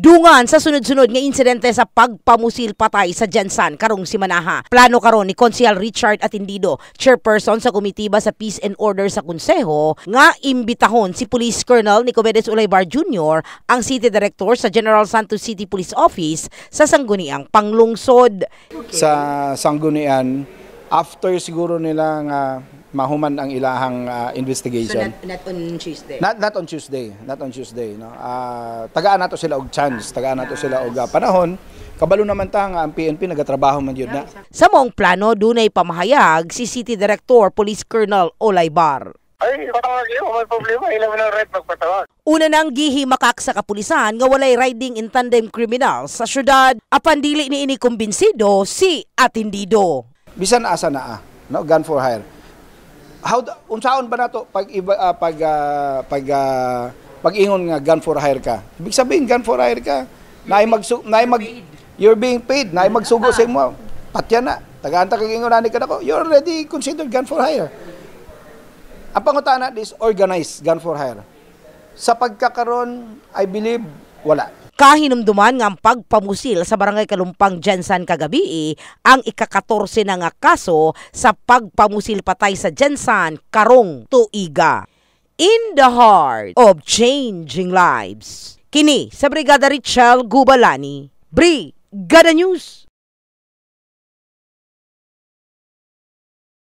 Dungan sa sunod-sunod nga insidente sa pagpamusil patay sa Jensan karong simanaha. Plano karon ni Konsehal Richard Atendido, chairperson sa komitiba sa Peace and Order sa Konseho, nga imbitahon si Police Colonel Nicomedes Ulaybar Jr., ang City Director sa General Santos City Police Office sa sangguniang panglungsod. Sa sanggunian, after siguro nilang mahuman ang ilahang investigation. So not on Tuesday? Not on Tuesday. No? Tagaan nato sila og chance, tagaan nato sila og panahon. Kabalo naman ta nga ang PNP nagatrabaho man yun na. Sa mong plano, dunay pamahayag si City Director Police Colonel Ulaybar. Ay, patawag yun. May problema. Ilang na right magpatawag. Una nang gihimakak sa kapulisan nga walay riding in tandem criminal sa syudad, apan dili ni ini kumbinsido si Atendido. Bisan asa naa, no? Gun for hire. Unsaon ba nato pag-ingon nga gun for hire ka? Ibig sabihin gun for hire ka. You're being paid. Naay magsugo sa imo. Patya na. Tagaan ta kag ingon ani kadako. You're already considered gun for hire. Ang pangutana is organized gun for hire. Sa pagkakaron, I believe wala. Kahinumduman nga ang pagpamusil sa Barangay Kalumpang Jensan kagabi ang ika-14 na nga kaso sa pagpamusil patay sa Jensan karong tuiga. In the heart of changing lives. Kini sa Brigada Richel Gubalani, Brigada News.